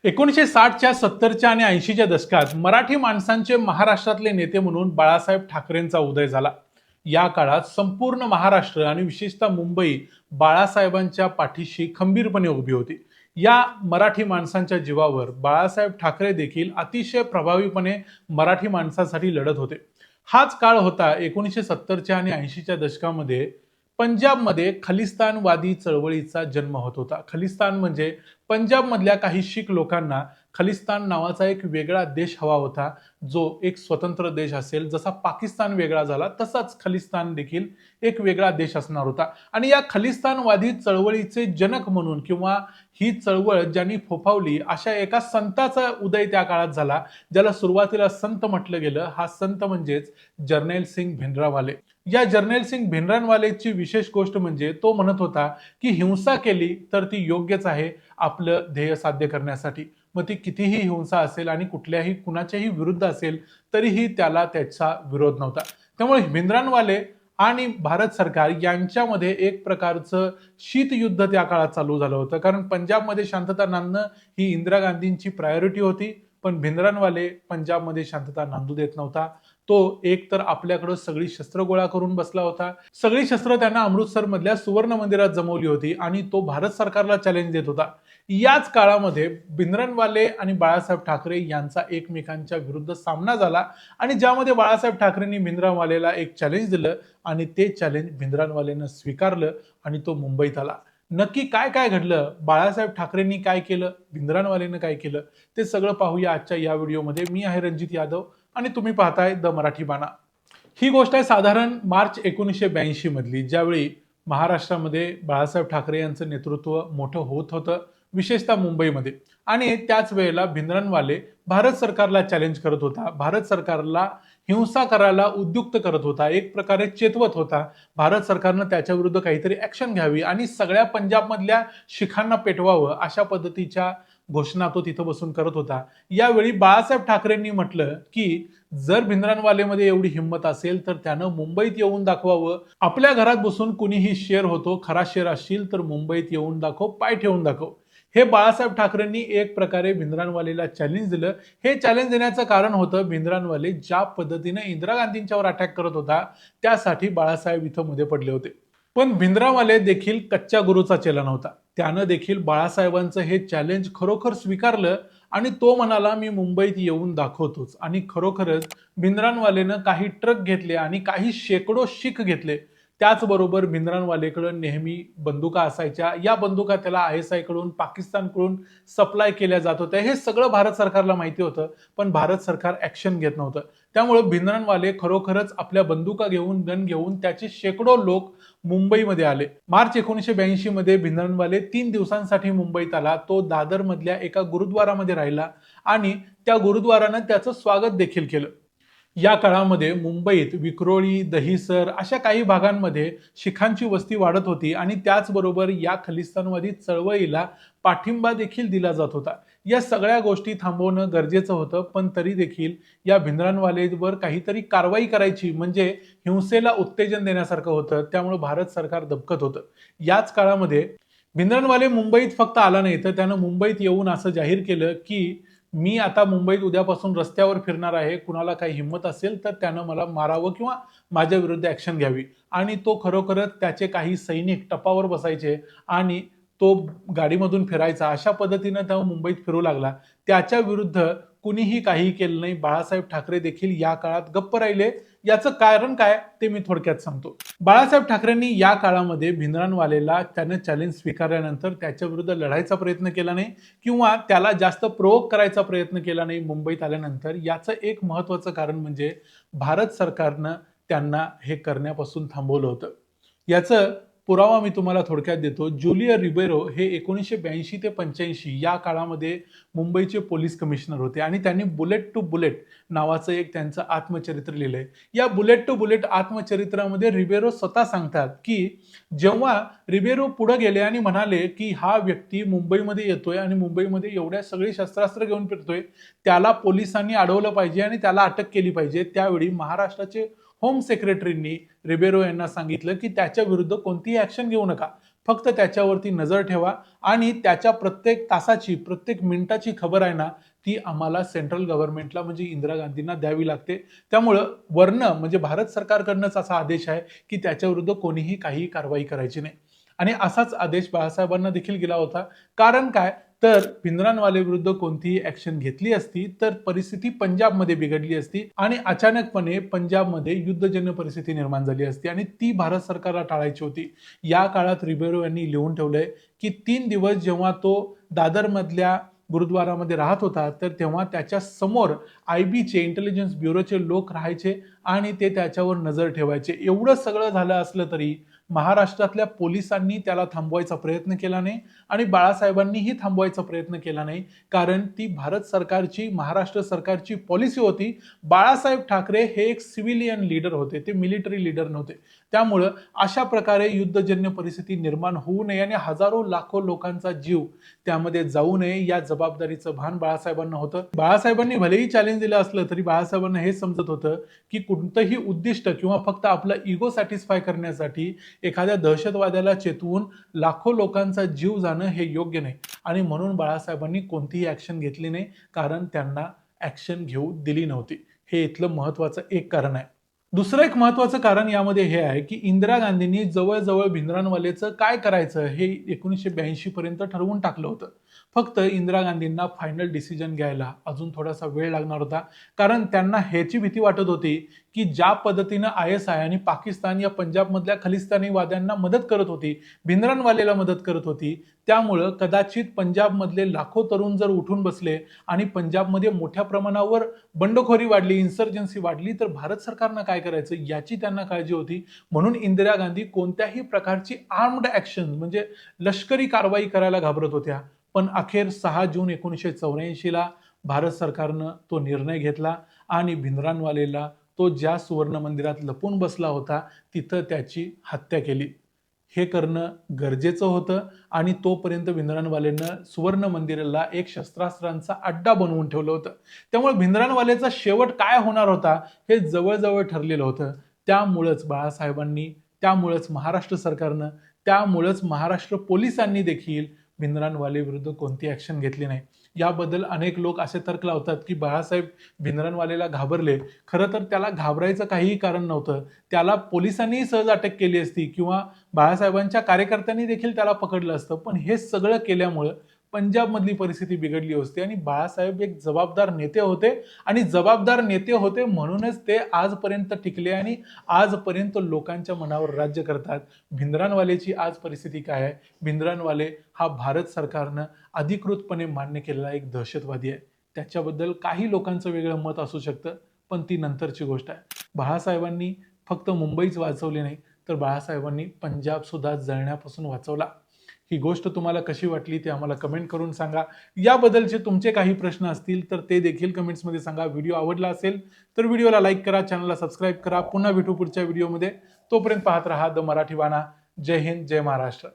1960च्या 70च्या आणि 80च्या दशकात मराठी माणसांचे महाराष्ट्रातले नेते म्हणून बाळासाहेब ठाकरेंचा उदय झाला। या काळात संपूर्ण महाराष्ट्र आणि विशेषतः मुंबई बाळासाहेबांच्या पाठीशी खंबीरपणे उभी होती। या मराठी माणसांच्या जीवावर बाळासाहेब ठाकरे देखील अतिशय प्रभावीपणे मराठी माणसासाठी लढत होते। हाच काळ होता 1970च्या आणि 80च्या दशकामध्ये पंजाबमध्ये खलिस्तानवादी चळवळीचा जन्म होत होता। खलिस्तान म्हणजे पंजाब मधल्या काही शीख लोकांना खलिस्तान नावाचा एक वेगळा देश हवा होता, जो एक स्वतंत्र देश असेल। जसा पाकिस्तान वेगळा झाला तसाच खलिस्तान देखील एक वेगळा देश असणार होता। आणि या खलिस्तानवादी चळवळीचे जनक म्हणून किंवा ही चळवळ ज्यांनी फोफावली अशा एका संताचा उदय त्या काळात झाला, ज्याला सुरुवातीला संत म्हटलं गेलं। हा संत म्हणजेच जर्नैल सिंग भिंडरांवाले। या जर्नैल सिंग भिंडरांवालेची विशेष गोष्ट म्हणजे तो म्हणत होता की हिंसा केली तर ती योग्यच आहे आपलं ध्येय साध्य करण्यासाठी। मग ती कितीही हिंसा असेल आणि कुठल्याही कुणाच्याही विरुद्ध असेल तरीही त्याला त्याचा विरोध नव्हता। त्यामुळे भिंडरांवाले आणि भारत सरकार यांच्यामध्ये एक प्रकारचं शीतयुद्ध त्या काळात चालू झालं होतं, कारण पंजाबमध्ये शांतता नांदणं ही इंदिरा गांधींची प्रायोरिटी होती, पण भिंडरांवाले पंजाबमध्ये शांतता नांदू देत नव्हता। तो एक तर आपल्याकडे सगळी शस्त्र गोळा करून बसला होता, सगळी शस्त्र त्यांना अमृतसर मधल्या सुवर्ण मंदिरात जमवली होती आणि तो भारत सरकारला चॅलेंज देत होता। याच काळामध्ये भिंडरांवाले आणि बाळासाहेब ठाकरे यांचा एकमेकांच्या विरुद्ध सामना झाला आणि ज्यामध्ये बाळासाहेब ठाकरेंनी भिंडरांवालेला एक चॅलेंज दिलं आणि ते चॅलेंज भिंडरांवालेनं स्वीकारलं आणि तो मुंबईत आला। नक्की काय काय घडलं, बाळासाहेब ठाकरेंनी काय केलं, भिंडरांवालेनं काय केलं, ते सगळं पाहूया आजच्या या व्हिडिओमध्ये। मी आहे रणजित यादव आणि तुम्ही पाहताय द मराठी बाणा। ही गोष्ट आहे साधारण मार्च 1982 मधली, ज्यावेळी महाराष्ट्रामध्ये बाळासाहेब ठाकरे यांचं नेतृत्व मोठं होत होतं, विशेषतः मुंबईमध्ये। आणि त्याच वेळेला भिंडरांवाले भारत सरकारला चॅलेंज करत होता, भारत सरकारला हिंसा करायला उद्युक्त करत होता, एक प्रकारे चेतवत होता। भारत सरकारनं त्याच्या विरुद्ध काहीतरी ऍक्शन घ्यावी आणि सगळ्या पंजाबमधल्या शिखांना पेटवावं अशा पद्धतीच्या घोषणा तो तिथं बसून करत होता। यावेळी बाळासाहेब ठाकरेंनी म्हटलं की जर भिंडरांवालेमध्ये एवढी हिंमत असेल तर त्यानं मुंबईत येऊन दाखवावं। आपल्या घरात बसून कुणीही शेर होतो, खरा शेर असशील तर मुंबईत येऊन दाखव, पाय ठेवून दाखव। हे बाळासाहेब ठाकरेंनी एक प्रकारे भिंडरांवालेला चॅलेंज दिलं। हे चॅलेंज देण्याचं कारण होतं भिंडरांवाले ज्या पद्धतीने इंदिरा गांधींच्यावर अटॅक करत होता त्यासाठी बाळासाहेब इथं मध्ये पडले होते। पण भिंडरांवाले देखील कच्च्या गुरूचा चेला नव्हता, त्यानं देखील बाळासाहेबांचं हे चॅलेंज खरोखर स्वीकारलं आणि तो म्हणाला मी मुंबईत येऊन दाखवतोच। आणि खरोखरच भिंडरांवालेनं काही ट्रक घेतले आणि काही शेकडो शीख घेतले। त्याचबरोबर भिंडरांवालेकडे नेहमी बंदुका असायच्या, या बंदुका त्याला ISI कडून पाकिस्तानकडून सप्लाय केल्या जात होत्या। हे सगळं भारत सरकारला माहिती होतं, पण भारत सरकार ऍक्शन घेत नव्हतं। त्यामुळे भिंडरांवाले खरोखरच आपल्या बंदुका घेऊन, गन घेऊन त्याचे शेकडो लोक मुंबईमध्ये आले। मार्च 1982 मध्ये भिंडरांवाले 3 दिवसांसाठी मुंबईत आला। तो दादर मधल्या एका गुरुद्वारामध्ये राहिला आणि त्या गुरुद्वारानं त्याचं स्वागत देखील केलं। या काळामध्ये मुंबईत विक्रोळी, दहिसर अशा काही भागांमध्ये शिखांची वस्ती वाढत होती आणि त्याचबरोबर या खलिस्तानवादी चळवळीला पाठिंबा देखील दिला जात होता। या सगळ्या गोष्टी थांबवणं गरजेचं होतं, पण तरी देखील या भिंडरांवालेवर काहीतरी कारवाई करायची म्हणजे हिंसेला उत्तेजन देण्यासारखं होतं, त्यामुळे भारत सरकार दबकत होतं। याच काळामध्ये भिंडरांवाले मुंबईत फक्त आला नाही, तर त्यानं मुंबईत येऊन असं जाहीर केलं की मी आता मुंबईत उद्यापासून रस्त्यावर फिरणार आहे, कुणाला काही हिंमत असेल तर त्यानं मला मारावं किंवा माझ्या विरुद्ध ऍक्शन घ्यावी। आणि तो खरोखरच त्याचे काही सैनिक टपावर बसायचे आणि तो गाडीमधून फिरायचा, अशा पद्धतीनं तो मुंबईत फिरू लागला। त्याच्या विरुद्ध कुणीही काही केलं नाही, बाळासाहेब ठाकरे देखील या काळात गप्प राहिले। याचं कारण काय ते मी थोडक्यात सांगतो। बाळासाहेब ठाकरेंनी या काळामध्ये भिंडरांवालेला त्यानं चॅलेंज स्वीकारल्यानंतर त्याच्या विरुद्ध लढायचा प्रयत्न केला नाही किंवा त्याला जास्त प्रोवोक करायचा प्रयत्न केला नाही मुंबईत आल्यानंतर। याचं एक महत्त्वाचं कारण म्हणजे भारत सरकारनं त्यांना हे करण्यापासून थांबवलं होतं। याचं पुरावा मी तुम्हाला थोडक्यात देतो। ज्युलियो रिबेरो हे 1982 ते 85 या काळामध्ये मुंबईचे पोलीस कमिशनर होते आणि त्यांनी बुलेट टू बुलेट नावाचं एक त्यांचं आत्मचरित्र लिहिलंय। या बुलेट टू बुलेट आत्मचरित्रामध्ये रिबेरो स्वतः सांगतात की जेव्हा रिबेरो पुढे गेले आणि म्हणाले की हा व्यक्ती मुंबईमध्ये येतोय आणि मुंबईमध्ये एवढ्या सगळी शस्त्रास्त्र घेऊन फिरतोय, त्याला पोलिसांनी अडवलं पाहिजे आणि त्याला अटक केली पाहिजे। त्यावेळी महाराष्ट्राचे होम सेक्रेटरींनी रिबेरो यांना सांगितलं की त्याच्या विरुद्ध कोणतीही ऍक्शन घेऊ नका, फक्त त्याच्यावरती नजर ठेवा आणि त्याच्या प्रत्येक तासाची प्रत्येक मिनिटाची खबर आहे ना ती आम्हाला सेंट्रल गव्हर्नमेंटला म्हणजे इंदिरा गांधींना द्यावी लागते. त्यामुळं वर्ण म्हणजे भारत सरकारकडनंच असा आदेश आहे की त्याच्याविरुद्ध कोणीही काही कारवाई करायची नाही. आणि असाच आदेश बाळासाहेबांना देखील गेला होता. कारण काय तर भिंद्रानवाले विरुद्ध कोणतीही ऍक्शन घेतली असती तर परिस्थिती पंजाबमध्ये बिघडली असती आणि अचानकपणे पंजाबमध्ये युद्धजन्य परिस्थिती निर्माण झाली असती आणि ती भारत सरकारला टाळायची होती. या काळात रिबेरो यांनी लिहून ठेवलंय की 3 दिवस जेव्हा तो दादर मधल्या गुरुद्वारामध्ये राहत होता तर तेव्हा त्याच्या समोर आयबीचे इंटेलिजन्स ब्युरोचे लोक राहायचे आणि ते त्याच्यावर नजर ठेवायचे. एवढं सगळं झालं असलं तरी महाराष्ट्रातल्या पोलिसांनी त्याला थांबवायचा प्रयत्न केला नाही आणि बाळासाहेबांनीही थांबवायचा प्रयत्न केला नाही. कारण ती भारत सरकारची महाराष्ट्र सरकारची पॉलिसी होती. बाळासाहेब ठाकरे हे एक सिव्हिलियन लीडर होते, ते मिलिटरी लीडर नव्हते. त्यामुळं अशा प्रकारे युद्धजन्य परिस्थिती निर्माण होऊ नये आणि हजारो लाखो लोकांचा जीव त्यामध्ये जाऊ नये या जबाबदारीचं भान बाळासाहेबांना होतं. बाळासाहेबांनी भलेही चॅलेंज दिलं असलं तरी बाळासाहेबांना हे समजत होतं की कोणतंही उद्दिष्ट किंवा फक्त आपला इगो सॅटिस्फाय करण्यासाठी एखाद्या दहशतवाद्याला चेतवून लाखो लोकांचा जीव जाणं हे योग्य नाही आणि म्हणून बाळासाहेबांनी कोणतीही ऍक्शन घेतली नाही कारण त्यांना ऍक्शन घेऊ दिली नव्हती. हे इथलं महत्वाचं एक कारण आहे. दुसरं एक महत्वाचं कारण यामध्ये हे आहे की इंदिरा गांधींनी जवळजवळ भिंद्रानवालेचं काय करायचं हे 1982 पर्यंत ठरवून टाकलं होतं. फक्त इंदिरा गांधींना फायनल डिसिजन घ्यायला अजून थोडासा वेळ लागणार होता. कारण त्यांना ह्याची भीती वाटत होती की ज्या पद्धतीनं ISI आणि पाकिस्तान या पंजाबमधल्या खलिस्तानी वाद्यांना मदत करत होती, भिंद्रानवालेला मदत करत होती, त्यामुळं कदाचित पंजाबमधले लाखो तरुण जर उठून बसले आणि पंजाबमध्ये मोठ्या प्रमाणावर बंडखोरी वाढली, इन्सर्जन्सी वाढली तर भारत सरकारनं काय करायचं याची त्यांना काळजी होती. म्हणून इंदिरा गांधी कोणत्याही प्रकारची आर्म्ड ऍक्शन म्हणजे लष्करी कारवाई करायला घाबरत होत्या. पण अखेर 6 जून 1984 भारत सरकारनं तो निर्णय घेतला आणि भिंद्रानवालेला तो ज्या सुवर्ण मंदिरात लपून बसला होता तिथं त्याची हत्या केली. हे करणं गरजेचं होतं आणि तोपर्यंत भिंद्रानवालेनं सुवर्ण मंदिराला एक शस्त्रास्त्रांचा अड्डा बनवून ठेवलं होतं. त्यामुळे भिंद्रानवालेचा शेवट काय होणार होता हे जवळजवळ ठरलेलं होतं. त्यामुळेच बाळासाहेबांनी, त्यामुळेच महाराष्ट्र सरकारनं, त्यामुळेच महाराष्ट्र पोलिसांनी देखील भिंद्रानवाले विरुद्ध कोणती ऍक्शन घेतली नाही. याबद्दल अनेक लोक असे तर्क लावतात की बाळासाहेब भिंद्रानवालेला घाबरले. खरं तर त्याला घाबरायचं काहीही कारण नव्हतं. त्याला पोलिसांनी सहज अटक केली असती किंवा बाळासाहेबांच्या कार्यकर्त्यांनी देखील त्याला पकडलं असतं. पण हे सगळं केल्यामुळं पंजाबमधली परिस्थिती बिघडली असती आणि बाळासाहेब एक जबाबदार नेते होते आणि जबाबदार नेते होते म्हणूनच ते आजपर्यंत टिकले आणि आजपर्यंत लोकांच्या मनावर राज्य करतात. भिंद्रानवालेची आज परिस्थिती काय आहे? भिंद्रानवाले हा भारत सरकारनं अधिकृतपणे मान्य केलेला एक दहशतवादी आहे. त्याच्याबद्दल काही लोकांचं वेगळं मत असू शकतं पण ती नंतरची गोष्ट आहे. बाळासाहेबांनी फक्त मुंबईच वाचवली नाही तर बाळासाहेबांनी पंजाब सुद्धा जळण्यापासून वाचवला. ही गोष्ट तुम्हाला कशी वाटली ते आम्हाला कमेंट करून सांगा. याबद्दलचे तुमचे काही प्रश्न असतील तर ते देखील कमेंट्समध्ये सांगा. व्हिडिओ आवडला असेल तर व्हिडिओला लाईक करा, चॅनलला सबस्क्राईब करा. पुन्हा भेटू पुढच्या व्हिडिओमध्ये. तोपर्यंत पाहत रहा द मराठी बाणा. जय हिंद, जय महाराष्ट्र.